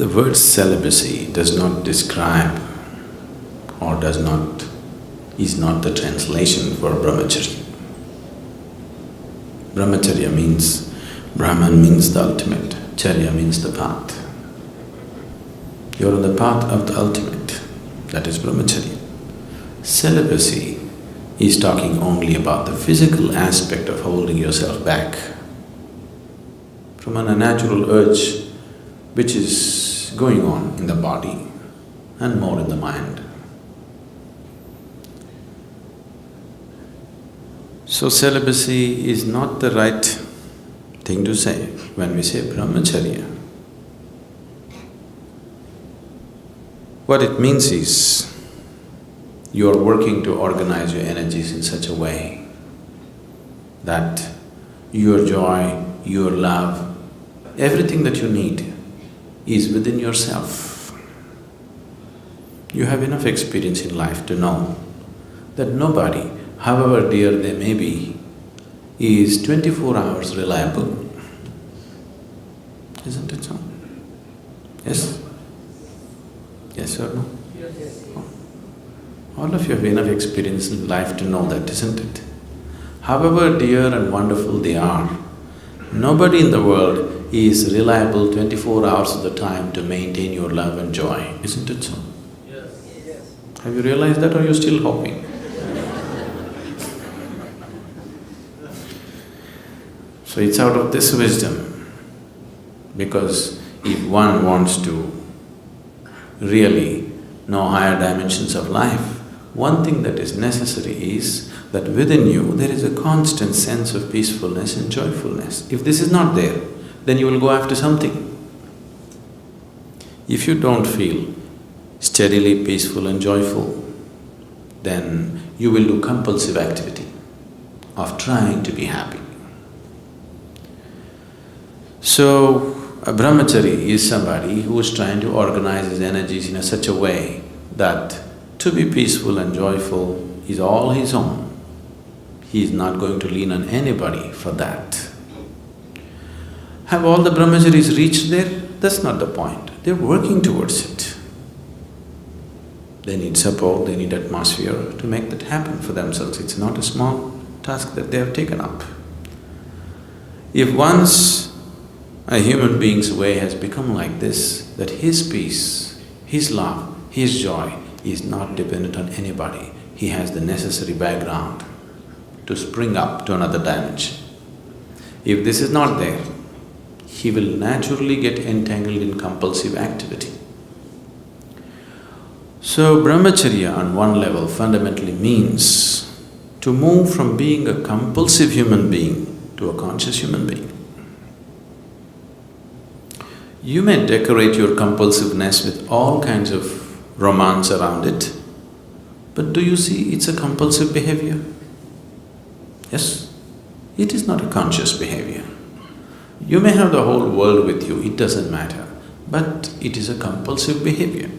The word celibacy does not describe or is not the translation for brahmacharya. Brahmacharya means, Brahman means the ultimate, charya means the path. You're on the path of the ultimate, that is brahmacharya. Celibacy is talking only about the physical aspect of holding yourself back from an unnatural urge which is going on in the body and more in the mind. So celibacy is not the right thing to say when we say brahmacharya. What it means is, you are working to organize your energies in such a way that your joy, your love, everything that you need is within yourself. You have enough experience in life to know that nobody, however dear they may be, is 24 hours reliable. Isn't it so? Yes? Yes or no? Yes. All of you have enough experience in life to know that, isn't it? However dear and wonderful they are, nobody in the world is reliable 24 hours of the time to maintain your love and joy, isn't it so? Yes. Have you realized that, or are you still hoping? So it's out of this wisdom, because if one wants to really know higher dimensions of life, one thing that is necessary is that within you there is a constant sense of peacefulness and joyfulness. If this is not there, then you will go after something. If you don't feel steadily peaceful and joyful, then you will do compulsive activity of trying to be happy. So, a brahmachari is somebody who is trying to organize his energies in such a way that to be peaceful and joyful is all his own. He is not going to lean on anybody for that. Have all the brahmacharis reached there? That's not the point. They're working towards it. They need support, they need atmosphere to make that happen for themselves. It's not a small task that they have taken up. If once a human being's way has become like this, that his peace, his love, his joy is not dependent on anybody, he has the necessary background to spring up to another dimension. If this is not there, he will naturally get entangled in compulsive activity. So brahmacharya on one level fundamentally means to move from being a compulsive human being to a conscious human being. You may decorate your compulsiveness with all kinds of romance around it, but do you see it's a compulsive behavior? Yes? It is not a conscious behavior. You may have the whole world with you, it doesn't matter, but it is a compulsive behavior.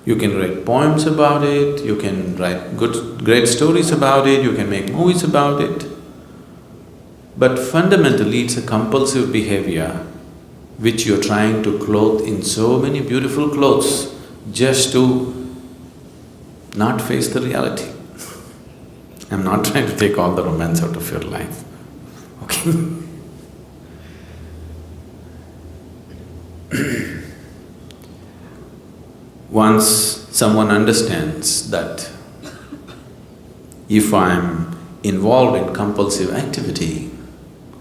You can write poems about it, you can write great stories about it, you can make movies about it, but fundamentally it's a compulsive behavior which you're trying to clothe in so many beautiful clothes just to not face the reality. I'm not trying to take all the romance out of your life, okay? Once someone understands that if I'm involved in compulsive activity,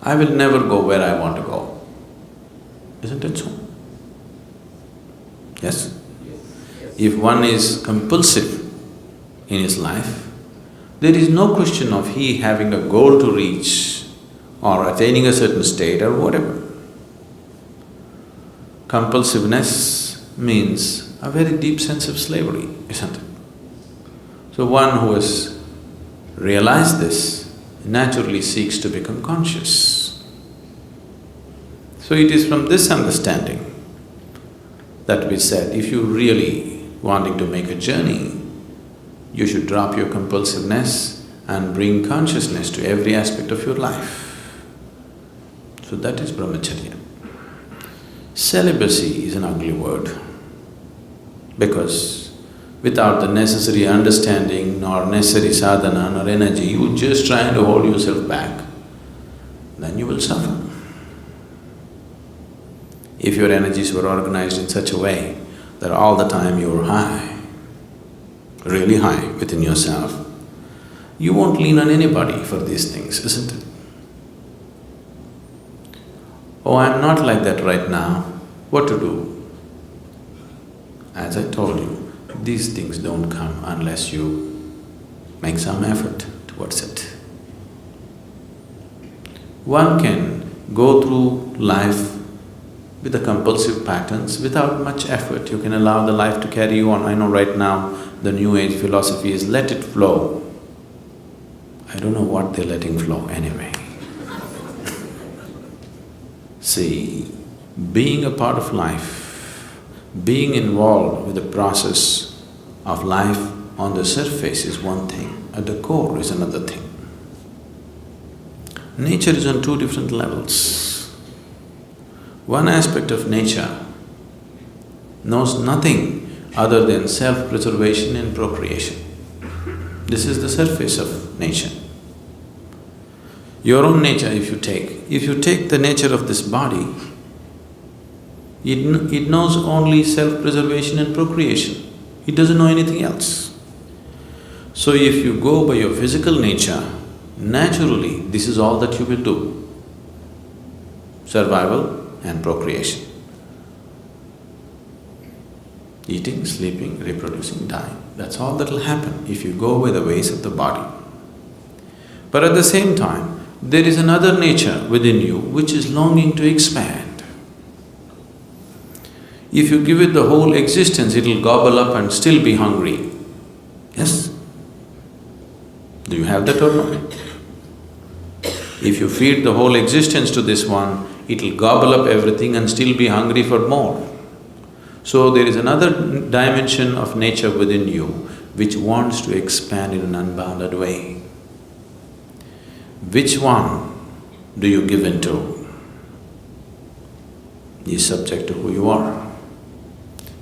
I will never go where I want to go. Isn't it so? Yes? If one is compulsive in his life, there is no question of he having a goal to reach or attaining a certain state or whatever. Compulsiveness means a very deep sense of slavery, isn't it? So one who has realized this naturally seeks to become conscious. So it is from this understanding that we said, if you really wanting to make a journey, you should drop your compulsiveness and bring consciousness to every aspect of your life. So that is brahmacharya. Celibacy is an ugly word because without the necessary understanding nor necessary sadhana nor energy, you just trying to hold yourself back, then you will suffer. If your energies were organized in such a way that all the time you're high, really high within yourself, you won't lean on anybody for these things, isn't it? Oh, I'm not like that right now, what to do? As I told you, these things don't come unless you make some effort towards it. One can go through life with the compulsive patterns without much effort. You can allow the life to carry you on. I know right now the new age philosophy is let it flow. I don't know what they're letting flow anyway. See, being a part of life, being involved with the process of life on the surface is one thing, at the core is another thing. Nature is on two different levels. One aspect of nature knows nothing other than self-preservation and procreation. This is the surface of nature. Your own nature if you take the nature of this body, it knows only self-preservation and procreation. It doesn't know anything else. So if you go by your physical nature, naturally this is all that you will do. Survival and procreation. Eating, sleeping, reproducing, dying, that's all that will happen if you go by the ways of the body. But at the same time, there is another nature within you which is longing to expand. If you give it the whole existence, it'll gobble up and still be hungry. Yes? Do you have that or not? If you feed the whole existence to this one, it'll gobble up everything and still be hungry for more. So there is another dimension of nature within you which wants to expand in an unbounded way. Which one do you give into is subject to who you are.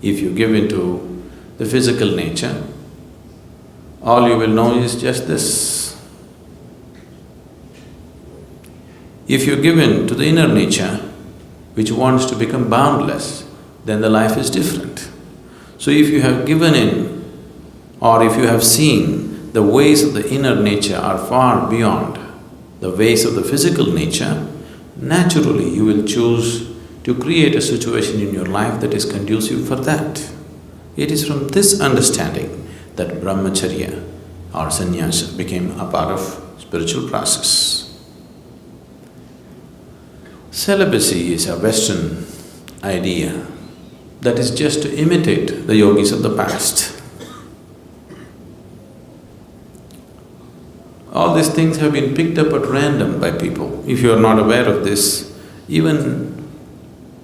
If you give into the physical nature, all you will know is just this. If you give in to the inner nature, which wants to become boundless, then the life is different. So if you have given in, or if you have seen the ways of the inner nature are far beyond the ways of the physical nature, naturally you will choose to create a situation in your life that is conducive for that. It is from this understanding that brahmacharya or sannyasa became a part of spiritual process. Celibacy is a Western idea that is just to imitate the yogis of the past. All these things have been picked up at random by people. If you are not aware of this, even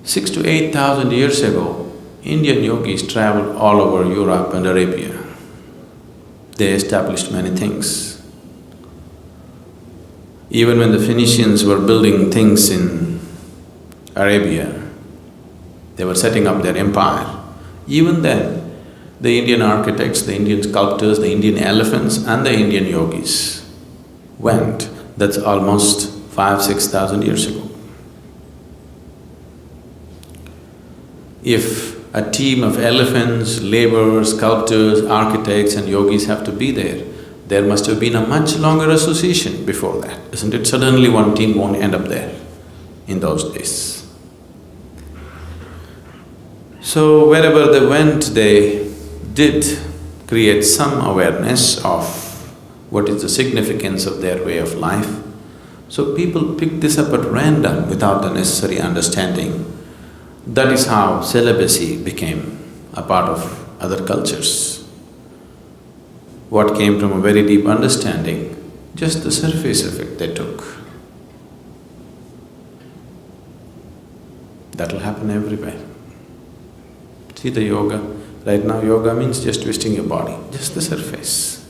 6,000 to 8,000 years ago, Indian yogis traveled all over Europe and Arabia. They established many things. Even when the Phoenicians were building things in Arabia, they were setting up their empire. Even then, the Indian architects, the Indian sculptors, the Indian elephants and the Indian yogis went. That's almost 5,000 to 6,000 years ago. If a team of elephants, laborers, sculptors, architects and yogis have to be there must have been a much longer association before that, isn't it? Suddenly one team won't end up there in those days. So wherever they went, they did create some awareness of what is the significance of their way of life. So people picked this up at random without the necessary understanding. That is how celibacy became a part of other cultures. What came from a very deep understanding, just the surface of it they took. That'll happen everywhere. See the yoga, right now yoga means just twisting your body, just the surface.